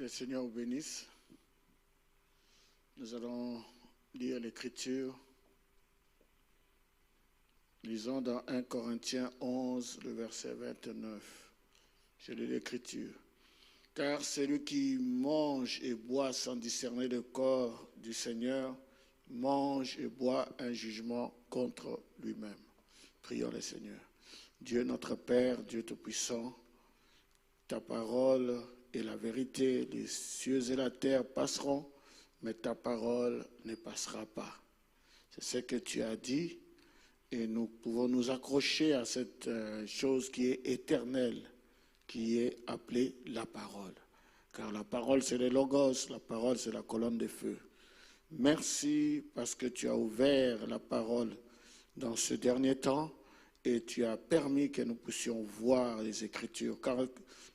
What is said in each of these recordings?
le Seigneur vous bénisse. Nous allons lire l'Écriture. Lisons dans 1 Corinthiens 11, le verset 29. Je lis l'Écriture. Car celui qui mange et boit sans discerner le corps du Seigneur, mange et boit un jugement contre lui-même. Prions le Seigneur. Dieu notre Père, Dieu Tout-Puissant, ta parole est la vérité. Les cieux et la terre passeront, mais ta parole ne passera pas. C'est ce que tu as dit et nous pouvons nous accrocher à cette chose qui est éternelle, qui est appelée la parole. Car la parole, c'est le logos, la parole, c'est la colonne de feu. Merci parce que tu as ouvert la parole dans ce dernier temps et tu as permis que nous puissions voir les Écritures. Car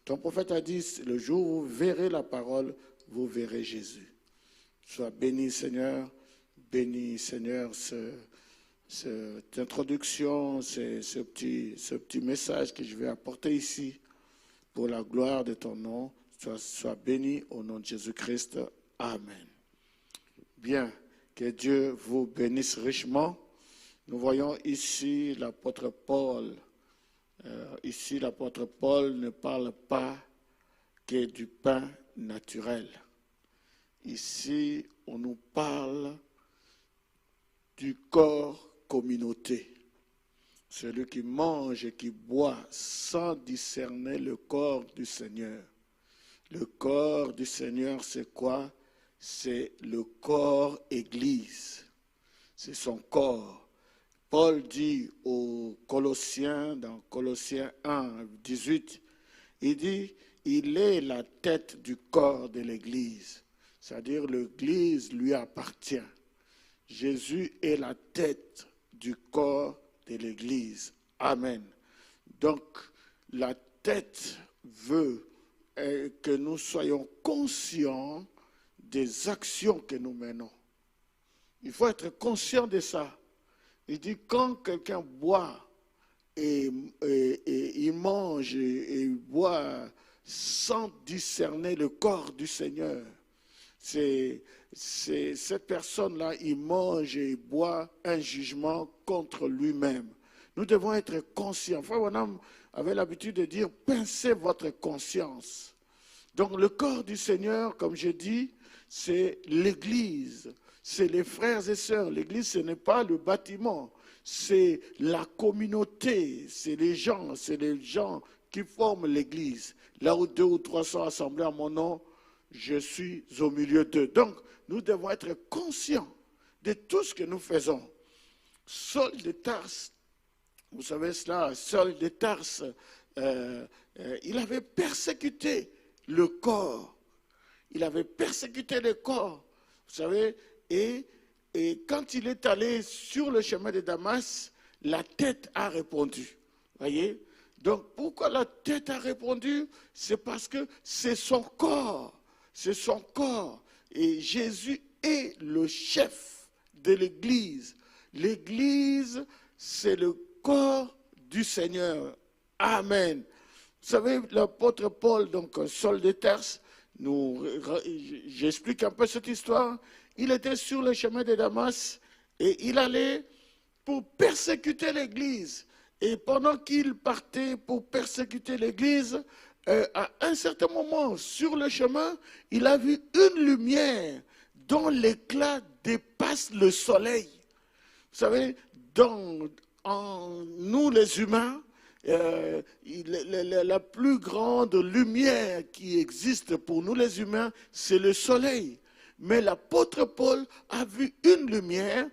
ton prophète a dit, le jour où vous verrez la parole, vous verrez Jésus. Sois béni, Seigneur. Bénis, Seigneur, cette introduction, ce petit message que je vais apporter ici pour la gloire de ton nom. Sois béni au nom de Jésus-Christ. Amen. Bien, que Dieu vous bénisse richement. Nous voyons ici l'apôtre Paul. Ici, l'apôtre Paul ne parle pas que du pain naturel. Ici, on nous parle du corps communauté. Celui qui mange et qui boit sans discerner le corps du Seigneur. Le corps du Seigneur, c'est quoi? C'est le corps Église. C'est son corps. Paul dit aux Colossiens, dans Colossiens 1, 18, il dit, il est la tête du corps de l'Église. C'est-à-dire l'Église lui appartient. Jésus est la tête du corps de l'Église. Amen. Donc, la tête veut que nous soyons conscients des actions que nous menons. Il faut être conscient de ça. Il dit, quand quelqu'un boit et il mange et il boit sans discerner le corps du Seigneur, cette personne-là, il mange et il boit un jugement contre lui-même. Nous devons être conscients. Frère Branham avait l'habitude de dire, pincez votre conscience. Donc le corps du Seigneur, comme je dis, c'est l'Église. C'est les frères et sœurs. L'Église, ce n'est pas le bâtiment. C'est la communauté. C'est les gens qui forment l'Église. Là où 2 ou 3 sont assemblés à mon nom, je suis au milieu d'eux. Donc, nous devons être conscients de tout ce que nous faisons. Saul de Tarse, vous savez cela, Saul de Tarse, il avait persécuté le corps. Il avait persécuté le corps, vous savez, et quand il est allé sur le chemin de Damas, la tête a répondu. Voyez? Donc, pourquoi la tête a répondu? C'est parce que c'est son corps. C'est son corps. Et Jésus est le chef de l'Église. L'Église, c'est le corps du Seigneur. Amen. Vous savez, l'apôtre Paul, donc Saul de Tarse, j'explique un peu cette histoire. Il était sur le chemin de Damas et il allait pour persécuter l'Église. Et pendant qu'il partait pour persécuter l'Église, à un certain moment, sur le chemin, il a vu une lumière dont l'éclat dépasse le soleil. Vous savez, en nous les humains, la plus grande lumière qui existe pour nous les humains, c'est le soleil. Mais l'apôtre Paul a vu une lumière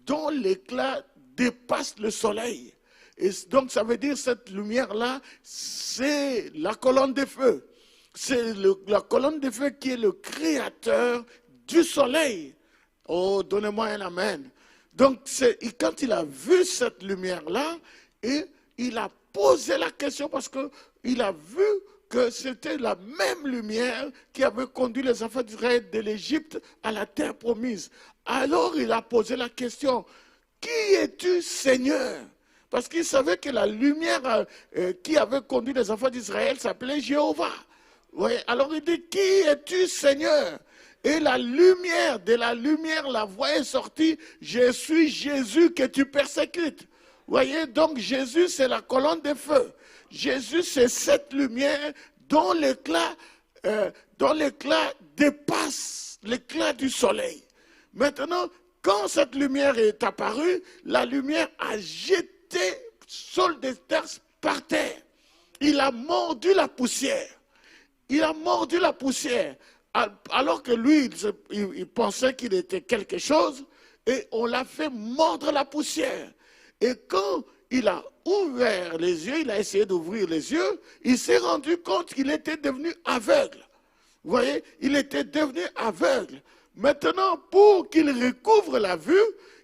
dont l'éclat dépasse le soleil. Et donc ça veut dire cette lumière-là, c'est la colonne de feu. C'est la colonne de feu qui est le créateur du soleil. Oh, donnez-moi un amen. Donc quand il a vu cette lumière-là, et il a posé la question parce qu'il a vu que c'était la même lumière qui avait conduit les enfants d'Israël de l'Égypte à la terre promise. Alors il a posé la question, qui es-tu, Seigneur? Parce qu'il savait que la lumière qui avait conduit les enfants d'Israël s'appelait Jéhovah. Oui, alors il dit, qui es-tu, Seigneur? Et de la lumière, la voix est sortie, je suis Jésus que tu persécutes. Vous voyez, donc Jésus, c'est la colonne de feu. Jésus, c'est cette lumière dont l'éclat dépasse l'éclat du soleil. Maintenant, quand cette lumière est apparue, la lumière a jeté Saul de Tarse par terre. Il a mordu la poussière. Il a mordu la poussière. Alors que lui, il pensait qu'il était quelque chose, et on l'a fait mordre la poussière. Et quand il a ouvert les yeux, il a essayé d'ouvrir les yeux, il s'est rendu compte qu'il était devenu aveugle. Vous voyez, il était devenu aveugle. Maintenant, pour qu'il recouvre la vue,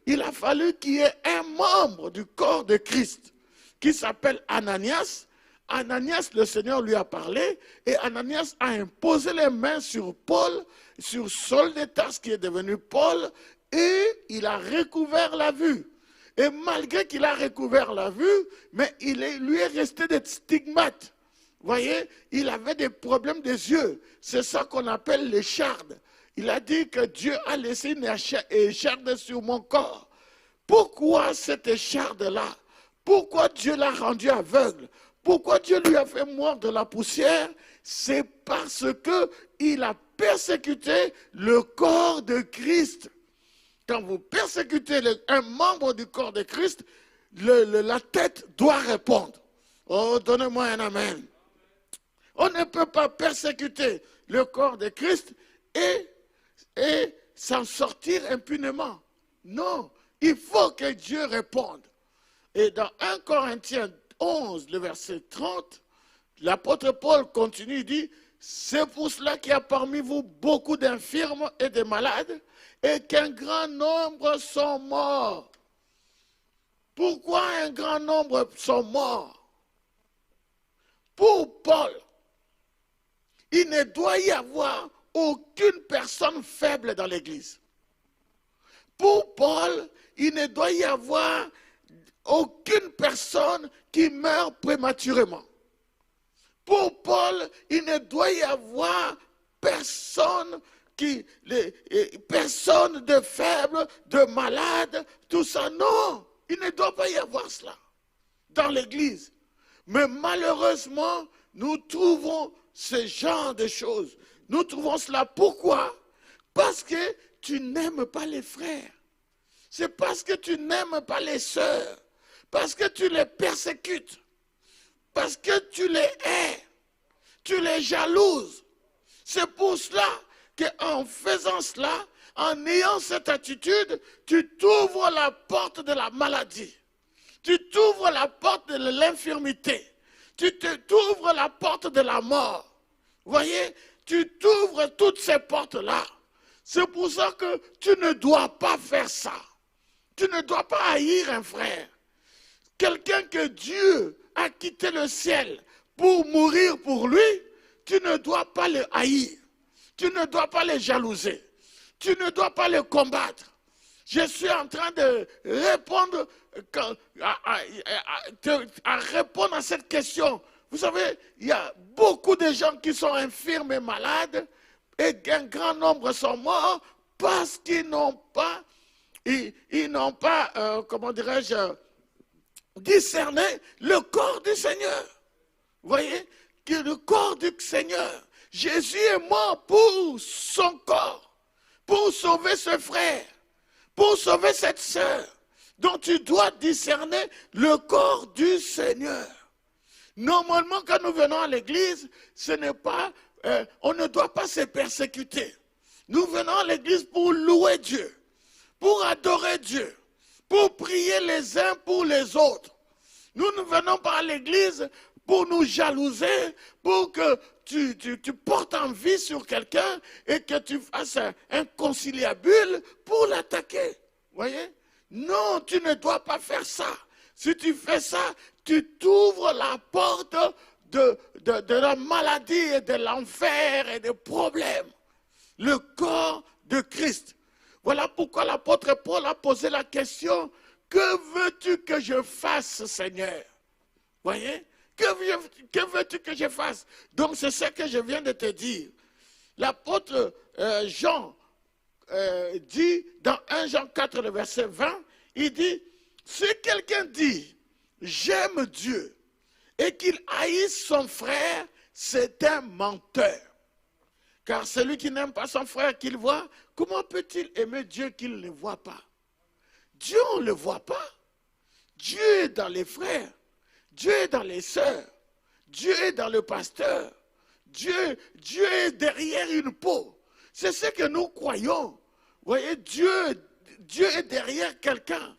il a fallu qu'il y ait un membre du corps de Christ qui s'appelle Ananias. Ananias, le Seigneur lui a parlé et Ananias a imposé les mains sur Paul, sur Saul de Tarse qui est devenu Paul, et il a recouvert la vue. Et malgré qu'il a recouvert la vue, mais lui est resté des stigmates. Vous voyez, il avait des problèmes des yeux. C'est ça qu'on appelle l'écharde. Il a dit que Dieu a laissé une écharde sur mon corps. Pourquoi cette écharde-là? Pourquoi Dieu l'a rendu aveugle? Pourquoi Dieu lui a fait mordre la poussière? C'est parce qu'il a persécuté le corps de Christ. Quand vous persécutez un membre du corps de Christ, la tête doit répondre. Oh, donnez-moi un amen. On ne peut pas persécuter le corps de Christ et s'en sortir impunément. Non, il faut que Dieu réponde. Et dans 1 Corinthiens 11, le verset 30, l'apôtre Paul continue, il dit, c'est pour cela qu'il y a parmi vous beaucoup d'infirmes et de malades, et qu'un grand nombre sont morts. Pourquoi un grand nombre sont morts? Pour Paul, il ne doit y avoir aucune personne faible dans l'Église. Pour Paul, il ne doit y avoir aucune personne qui meurt prématurément. Pour Paul, il ne doit y avoir personne de faible, de malade, tout ça. Non, il ne doit pas y avoir cela dans l'Église. Mais malheureusement, nous trouvons ce genre de choses. Nous trouvons cela. Pourquoi? Parce que tu n'aimes pas les frères. C'est parce que tu n'aimes pas les sœurs. Parce que tu les persécutes. Parce que tu les hais. Tu les jalouses. C'est pour cela qu'en faisant cela, en ayant cette attitude, tu t'ouvres la porte de la maladie. Tu t'ouvres la porte de l'infirmité. Tu t'ouvres la porte de la mort. Vous voyez, tu t'ouvres toutes ces portes-là. C'est pour ça que tu ne dois pas faire ça. Tu ne dois pas haïr un frère. Quelqu'un que Dieu a quitté le ciel pour mourir pour lui, tu ne dois pas le haïr. Tu ne dois pas le jalouser. Tu ne dois pas le combattre. Je suis en train de répondre à cette question. Vous savez, il y a beaucoup de gens qui sont infirmes et malades et un grand nombre sont morts parce qu'ils n'ont pas, comment dirais-je, discerné le corps du Seigneur. Vous voyez, que le corps du Seigneur, Jésus est mort pour son corps, pour sauver ce frère, pour sauver cette sœur. Donc tu dois discerner le corps du Seigneur. Normalement, quand nous venons à l'église, on ne doit pas se persécuter. Nous venons à l'église pour louer Dieu, pour adorer Dieu, pour prier les uns pour les autres. Nous ne venons pas à l'église pour nous jalouser, pour que tu portes envie sur quelqu'un et que tu fasses un conciliabule pour l'attaquer. Vous voyez? Non, tu ne dois pas faire ça. Si tu fais ça, tu t'ouvres la porte de la maladie et de l'enfer et des problèmes. Le corps de Christ. Voilà pourquoi l'apôtre Paul a posé la question, que veux-tu que je fasse, Seigneur? Voyez? que veux-tu que je fasse? Donc c'est ce que je viens de te dire. L'apôtre Jean dit dans 1 Jean 4, le verset 20, il dit, si quelqu'un dit, j'aime Dieu, et qu'il haïsse son frère, c'est un menteur. Car celui qui n'aime pas son frère qu'il voit, comment peut-il aimer Dieu qu'il ne voit pas? Dieu, on ne le voit pas. Dieu est dans les frères. Dieu est dans les sœurs. Dieu est dans le pasteur. Dieu est derrière une peau. C'est ce que nous croyons. Vous voyez, Dieu est derrière quelqu'un.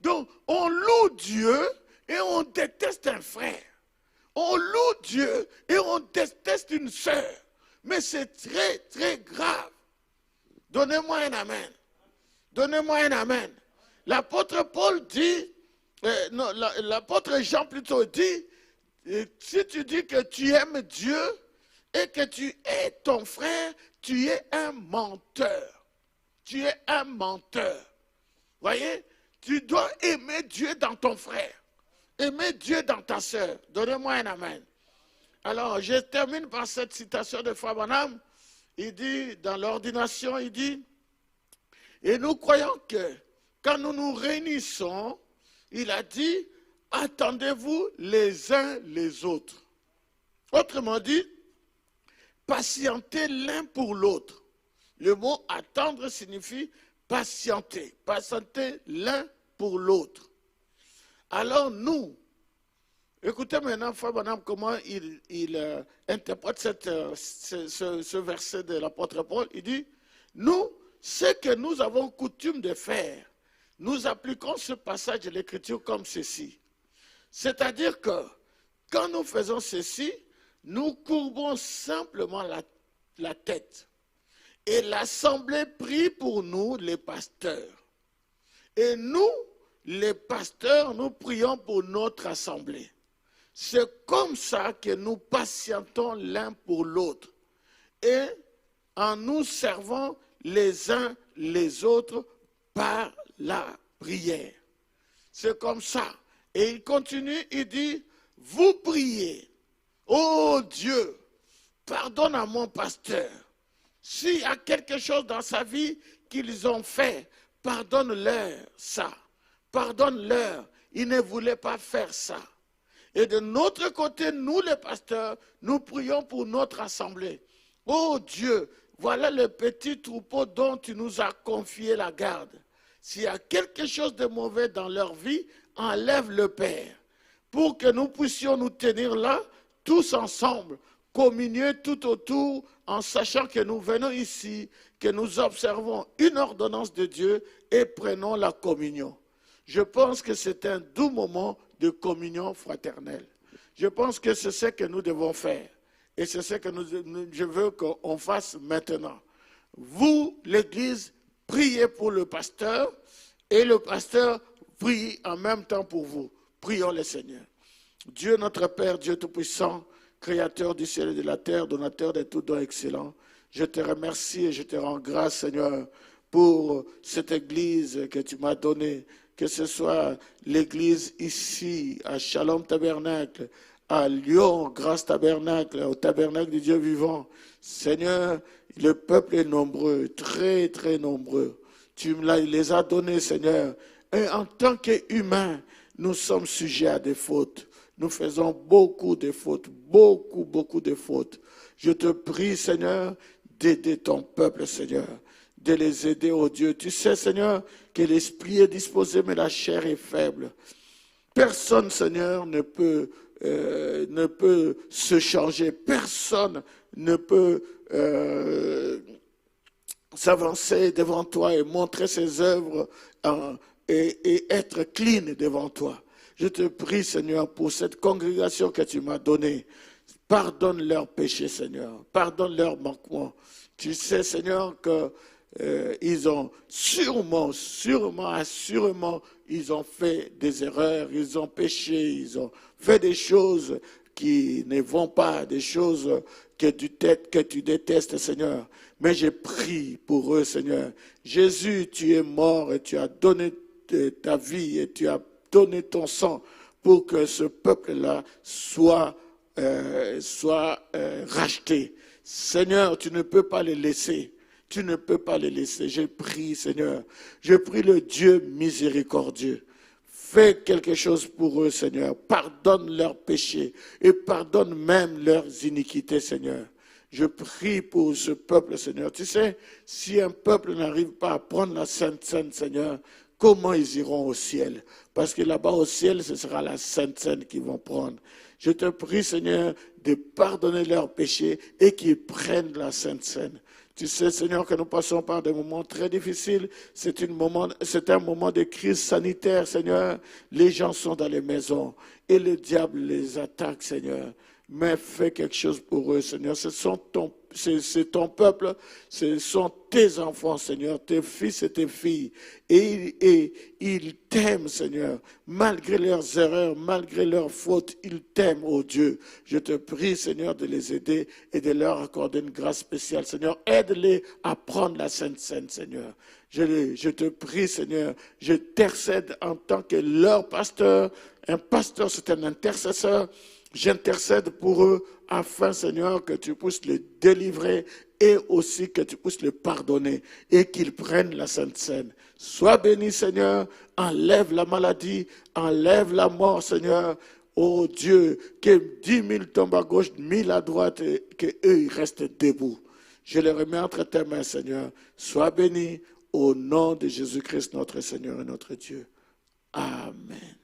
Donc, on loue Dieu et on déteste un frère. On loue Dieu et on déteste une sœur. Mais c'est très, très grave. Donnez-moi un amen. Donnez-moi un amen. L'apôtre Paul dit, l'apôtre Jean plutôt dit, si tu dis que tu aimes Dieu et que tu es ton frère, tu es un menteur. Tu es un menteur. Voyez, tu dois aimer Dieu dans ton frère. Aimer Dieu dans ta sœur. Donnez-moi un amen. Alors, je termine par cette citation de Frère Branham. Il dit, dans l'ordination, il dit, et nous croyons que quand nous nous réunissons, il a dit, attendez-vous les uns les autres. Autrement dit, patientez l'un pour l'autre. Le mot attendre signifie patienter. Patienter l'un pour l'autre. Alors nous, écoutez maintenant, Frère Branham, comment il interprète ce verset de l'apôtre Paul. Il dit, nous, ce que nous avons coutume de faire, nous appliquons ce passage de l'Écriture comme ceci. C'est-à-dire que quand nous faisons ceci, nous courbons simplement la tête. Et l'assemblée prie pour nous, les pasteurs. Et nous, les pasteurs, nous prions pour notre assemblée. C'est comme ça que nous patientons l'un pour l'autre. Et en nous servant les uns les autres par la prière. C'est comme ça. Et il continue, il dit, vous priez. Oh Dieu, pardonne à mon pasteur. S'il y a quelque chose dans sa vie qu'ils ont fait, pardonne-leur ça. Pardonne-leur. Ils ne voulaient pas faire ça. Et de notre côté, nous les pasteurs, nous prions pour notre assemblée. Oh Dieu, voilà le petit troupeau dont tu nous as confié la garde. S'il y a quelque chose de mauvais dans leur vie, enlève le Père. Pour que nous puissions nous tenir là, tous ensemble, communier tout autour, en sachant que nous venons ici, que nous observons une ordonnance de Dieu et prenons la communion. Je pense que c'est un doux moment de communion fraternelle. Je pense que c'est ce que nous devons faire. Et c'est ce que je veux qu'on fasse maintenant. Vous, l'Église, priez pour le pasteur et le pasteur prie en même temps pour vous. Prions le Seigneur. Dieu notre Père, Dieu Tout-Puissant, Créateur du ciel et de la terre, donateur de tout don excellent, je te remercie et je te rends grâce, Seigneur, pour cette Église que tu m'as donnée, que ce soit l'Église ici, à Shalom Tabernacle, à Lyon, Grâce Tabernacle, au Tabernacle du Dieu vivant. Seigneur, le peuple est nombreux, très, très nombreux. Tu les as donnés, Seigneur. Et en tant qu'humains, nous sommes sujets à des fautes. Nous faisons beaucoup de fautes, beaucoup de fautes. Je te prie, Seigneur, d'aider ton peuple, Seigneur, de les aider, oh Dieu. Tu sais, Seigneur, que l'esprit est disposé, mais la chair est faible. Personne, Seigneur, ne peut se changer. Personne ne peut s'avancer devant toi et montrer ses œuvres et être clean devant toi. Je te prie, Seigneur, pour cette congrégation que tu m'as donnée. Pardonne leurs péchés, Seigneur. Pardonne leurs manquements. Tu sais, Seigneur, qu'ils ont assurément, ils ont fait des erreurs, ils ont péché, ils ont fait des choses qui ne vont pas, des choses que tu détestes, Seigneur. Mais je prie pour eux, Seigneur. Jésus, tu es mort et tu as donné ta vie et tu as donné ton sang pour que ce peuple-là soit racheté. Seigneur, tu ne peux pas les laisser. Tu ne peux pas les laisser. Je prie, Seigneur. Je prie le Dieu miséricordieux. Fais quelque chose pour eux, Seigneur. Pardonne leurs péchés et pardonne même leurs iniquités, Seigneur. Je prie pour ce peuple, Seigneur. Tu sais, si un peuple n'arrive pas à prendre la Sainte Seine, Seigneur, comment ils iront au ciel? Parce que là-bas au ciel, ce sera la Sainte Seine qu'ils vont prendre. Je te prie, Seigneur, de pardonner leurs péchés et qu'ils prennent la Sainte Seine. Tu sais, Seigneur, que nous passons par des moments très difficiles. C'est un moment de crise sanitaire, Seigneur. Les gens sont dans les maisons et le diable les attaque, Seigneur. Mais fais quelque chose pour eux, Seigneur. C'est ton peuple, ce sont tes enfants, Seigneur, tes fils et tes filles. Et ils t'aiment, Seigneur. Malgré leurs erreurs, malgré leurs fautes, ils t'aiment, oh Dieu. Je te prie, Seigneur, de les aider et de leur accorder une grâce spéciale. Seigneur, aide-les à prendre la Sainte Seine, Seigneur. Je te prie, Seigneur, je t'intercède en tant que leur pasteur. Un pasteur, c'est un intercesseur. J'intercède pour eux afin, Seigneur, que tu puisses les délivrer et aussi que tu puisses les pardonner et qu'ils prennent la Sainte Seine. Sois béni, Seigneur, enlève la maladie, enlève la mort, Seigneur. Oh Dieu, que 10 000 tombent à gauche, 1000 à droite et qu'eux, ils restent debout. Je les remets entre tes mains, Seigneur. Sois béni au nom de Jésus-Christ, notre Seigneur et notre Dieu. Amen.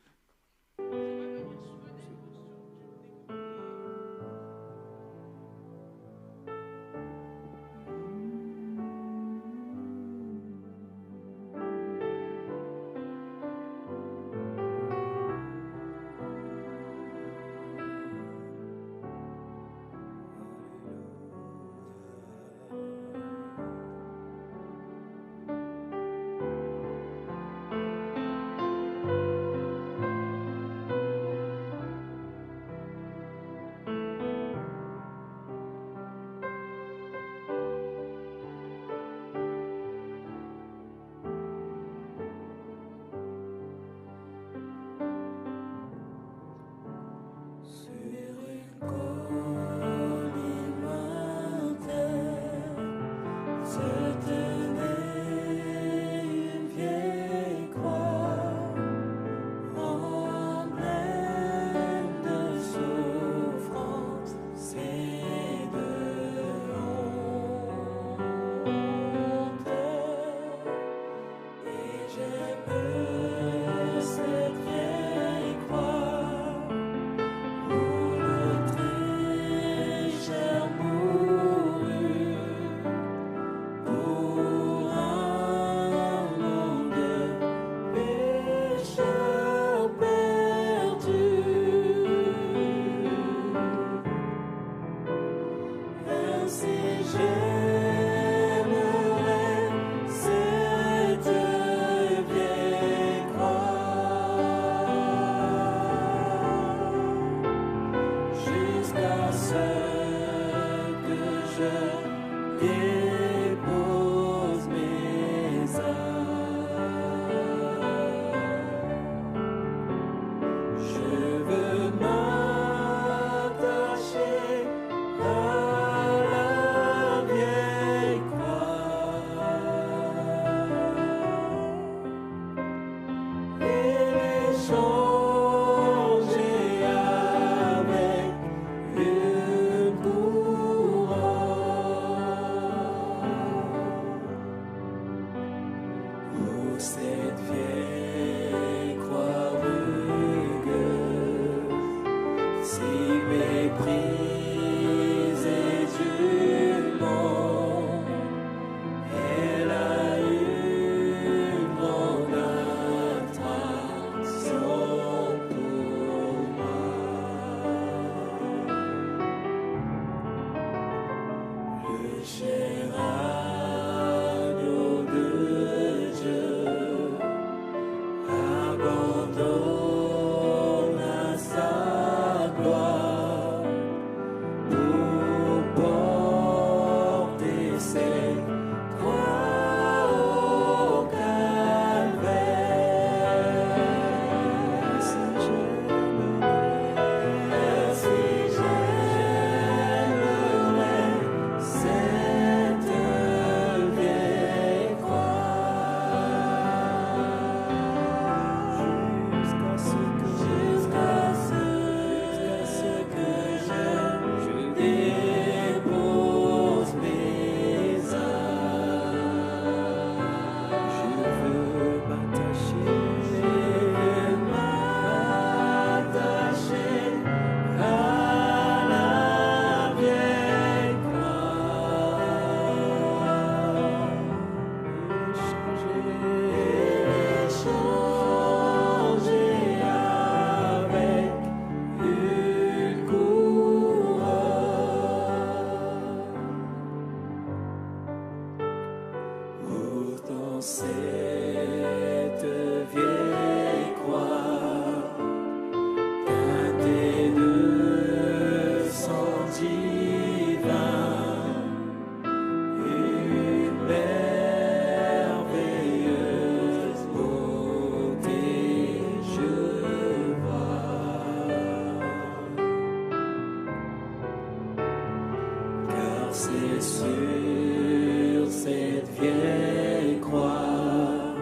sur cette vieille croix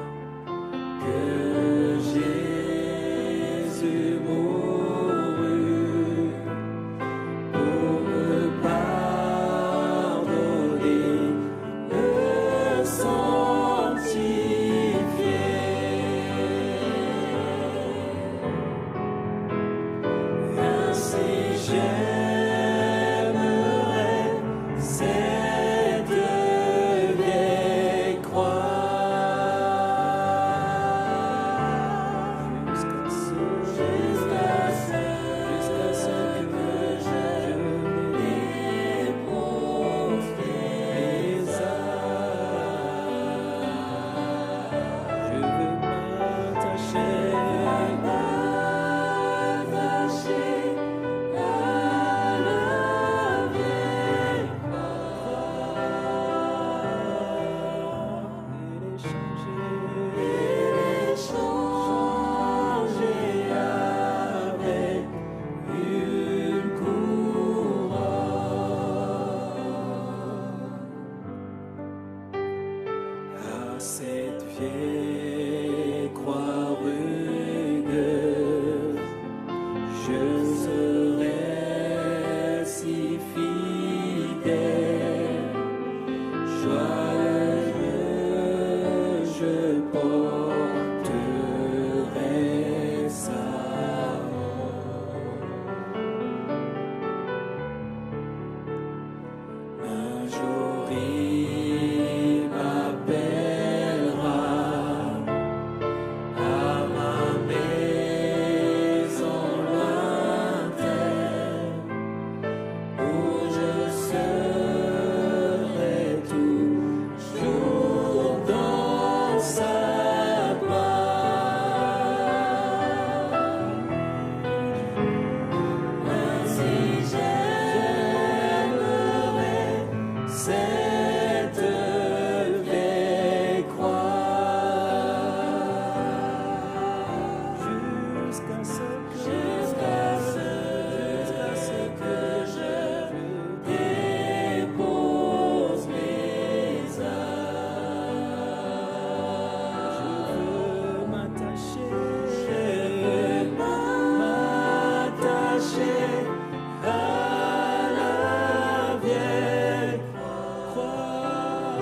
que Jésus mourut pour me pardonner, me sanctifier. Ainsi j'aimerais cette vieille croix jusqu'à ce que je dépose mes âmes. Je veux m'attacher à la vieille croix et les changer avec une couronne. À cette vieille croix rugueuse, je serai si fidèle, joyeux, je porterai sa un jour il m'appellera à ma maison lointaine, où je serai toujours dans sa gloire. Ainsi j'aimerais cette vieille croix jusqu'à ce que je dépose mes âmes. Je veux m'attacher à la vieille croix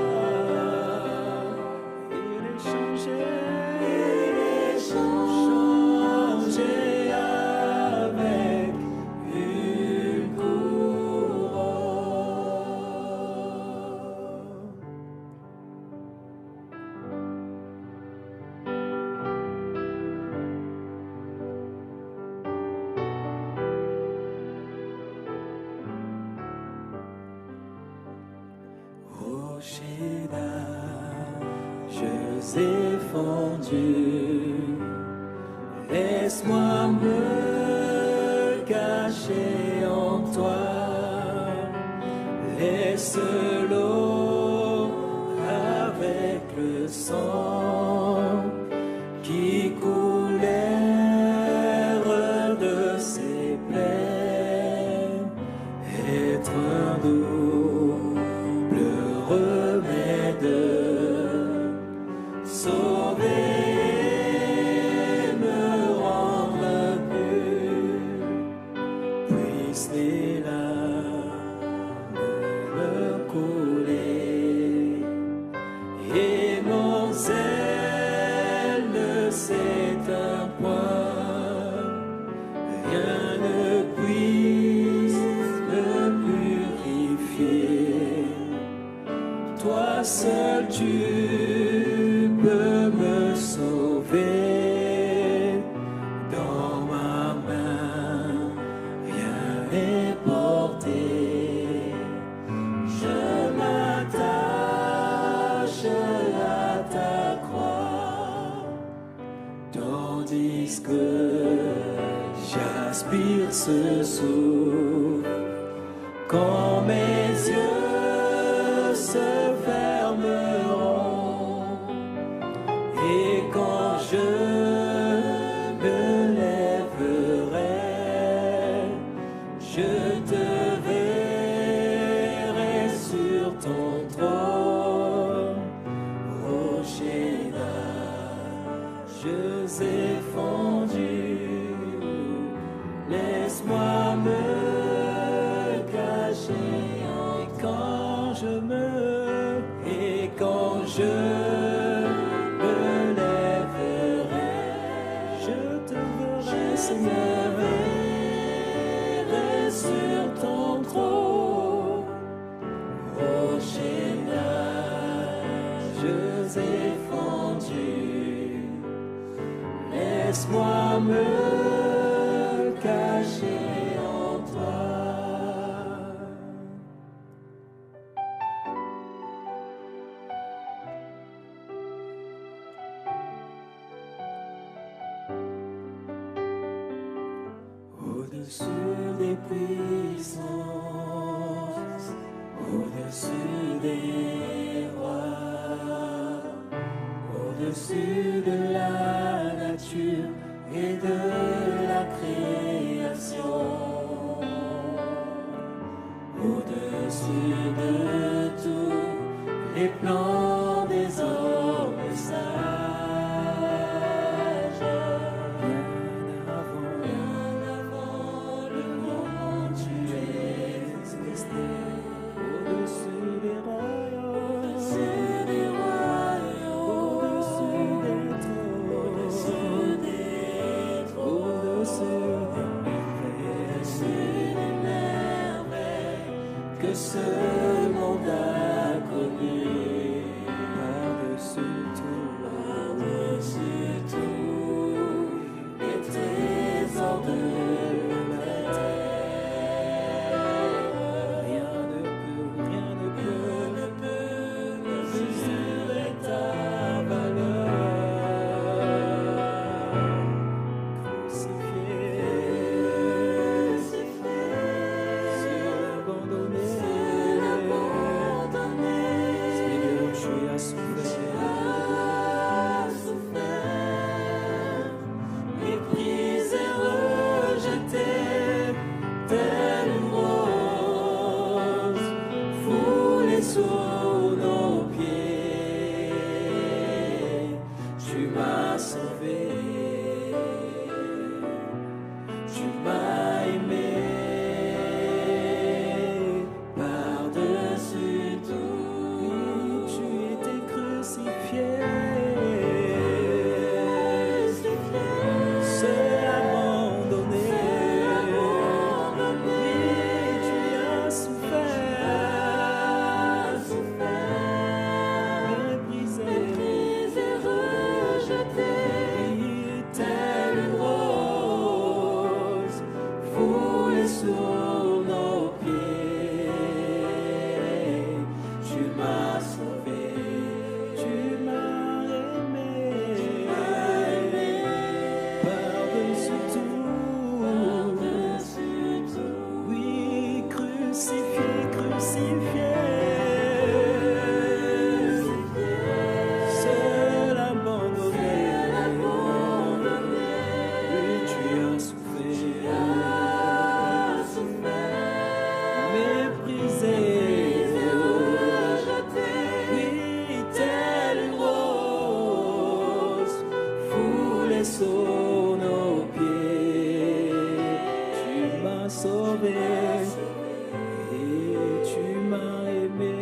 et les changer avec une couronne. Rocher d'âges effondus, laisse-moi me cacher en toi. Laisse l'eau avec le sang qui coulèrent de ses plaies être un double remède, sauver et me rendre pur. Puisse les larmes me couler et mon zèle ne s'éteint point. Rien ne puisse me purifier. Toi seul tu peux me sauver. Dans ma main, rien n'est porté. Je m'attache à ta croix, tandis que j'aspire ce souffle. Quand mes yeux se fermeront et quand je me lèverai, je te verrai sur nuages effondus. Laisse-moi me cacher en toi. Au-dessus des puissances, au-dessus des rois, au-dessus de la nature et de la création, au-dessus de tous les plans des hommes sages. Que ce monde a connu, par-dessus tout, les trésors de la terre. Rien ne peut mesurer ta valeur. Sous nos pieds, tu m'as sauvé, tu m'as aimé par-dessus tout. Tu étais crucifié, seul abandonné. Oui, tu as souffert. Sous nos pieds, tu m'as sauvé, tu m'as aimé, par-dessus tout, oui, crucifié, seul abandonné, oui, tu as souffert. Sous nos pieds, tu m'as sauvé et tu m'as aimé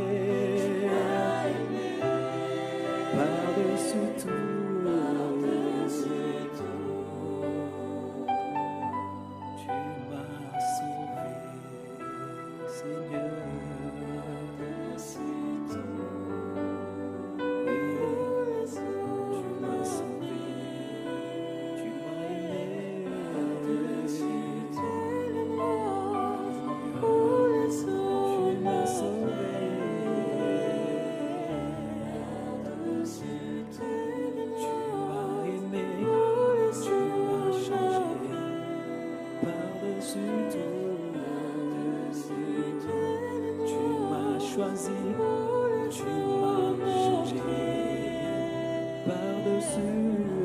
par-dessus tout. Tu m'as sauvé, Seigneur. Choisi, tu m'as changé par-dessus.